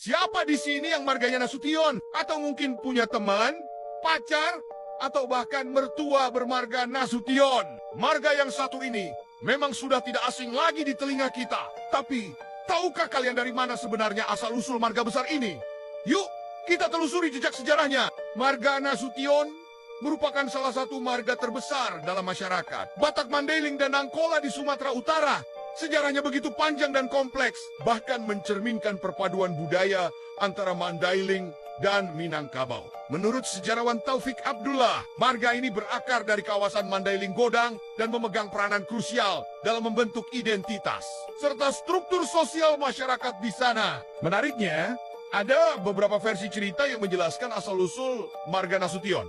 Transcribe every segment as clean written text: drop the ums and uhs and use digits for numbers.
Siapa di sini yang marganya Nasution? Atau mungkin punya teman, pacar, atau bahkan mertua bermarga Nasution? Marga yang satu ini memang sudah tidak asing lagi di telinga kita. Tapi, tahukah kalian dari mana sebenarnya asal-usul marga besar ini? Yuk, kita telusuri jejak sejarahnya. Marga Nasution merupakan salah satu marga terbesar dalam masyarakat Batak Mandailing dan Angkola di Sumatera Utara. Sejarahnya begitu panjang dan kompleks, bahkan mencerminkan perpaduan budaya antara Mandailing dan Minangkabau. Menurut sejarawan Taufik Abdullah, marga ini berakar dari kawasan Mandailing Godang dan memegang peranan krusial dalam membentuk identitas serta struktur sosial masyarakat di sana. Menariknya, ada beberapa versi cerita yang menjelaskan asal-usul marga Nasution.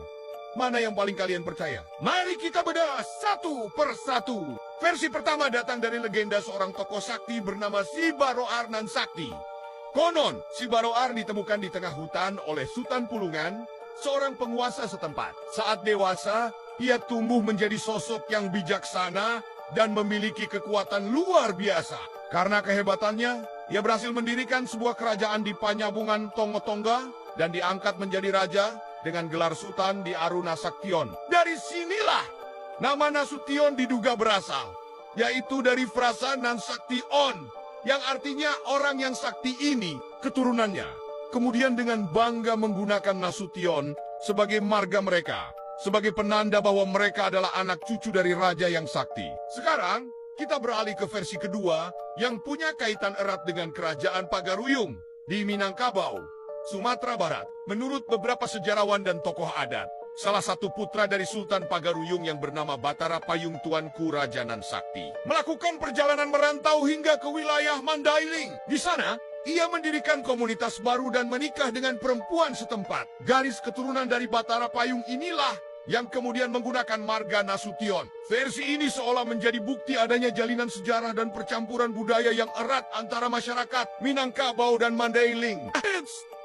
Mana yang paling kalian percaya? Mari kita bedah satu persatu. Versi pertama datang dari legenda seorang tokoh sakti bernama Si Baroar Nan Sakti. Konon, Si Baroar ditemukan di tengah hutan oleh Sutan Pulungan, seorang penguasa setempat. Saat dewasa, ia tumbuh menjadi sosok yang bijaksana dan memiliki kekuatan luar biasa. Karena kehebatannya, ia berhasil mendirikan sebuah kerajaan di Panyabungan Tongo-Tongga dan diangkat menjadi raja dengan gelar Sultan di Arunasaktion. Dari sinilah nama Nasution diduga berasal, yaitu dari frasa Nansaktion, yang artinya orang yang sakti ini keturunannya. Kemudian dengan bangga menggunakan Nasution sebagai marga mereka, sebagai penanda bahwa mereka adalah anak cucu dari raja yang sakti. Sekarang, kita beralih ke versi kedua yang punya kaitan erat dengan kerajaan Pagaruyung di Minangkabau, Sumatera Barat. Menurut beberapa sejarawan dan tokoh adat, salah satu putra dari Sultan Pagaruyung yang bernama Batara Payung Tuanku Raja Nan Sakti melakukan perjalanan merantau hingga ke wilayah Mandailing. Di sana, ia mendirikan komunitas baru dan menikah dengan perempuan setempat. Garis keturunan dari Batara Payung inilah yang kemudian menggunakan marga Nasution. Versi ini seolah menjadi bukti adanya jalinan sejarah dan percampuran budaya yang erat antara masyarakat Minangkabau dan Mandailing.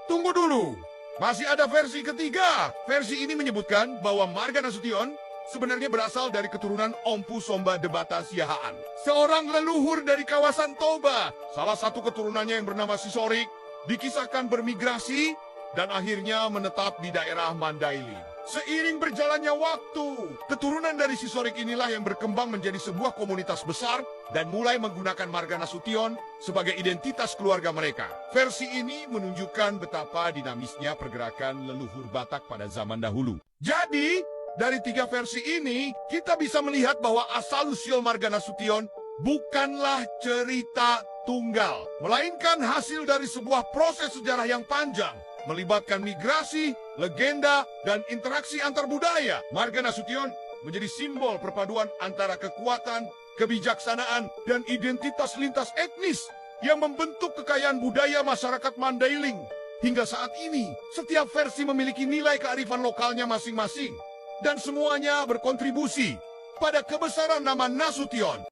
Tunggu dulu, masih ada versi ketiga. Versi ini menyebutkan bahwa marga Nasution sebenarnya berasal dari keturunan Ompu Somba Debata Siahaan, seorang leluhur dari kawasan Toba. Salah satu keturunannya yang bernama Sisorik dikisahkan bermigrasi dan akhirnya menetap di daerah Mandailing. Seiring berjalannya waktu, keturunan dari Sisorik inilah yang berkembang menjadi sebuah komunitas besar dan mulai menggunakan marga Nasution sebagai identitas keluarga mereka. Versi ini menunjukkan betapa dinamisnya pergerakan leluhur Batak pada zaman dahulu. Jadi, dari tiga versi ini, kita bisa melihat bahwa asal-usul marga Nasution bukanlah cerita tunggal, melainkan hasil dari sebuah proses sejarah yang panjang, melibatkan migrasi, legenda, dan interaksi antar budaya. Marga Nasution menjadi simbol perpaduan antara kekuatan, kebijaksanaan, dan identitas lintas etnis yang membentuk kekayaan budaya masyarakat Mandailing. Hingga saat ini, setiap versi memiliki nilai kearifan lokalnya masing-masing, dan semuanya berkontribusi pada kebesaran nama Nasution.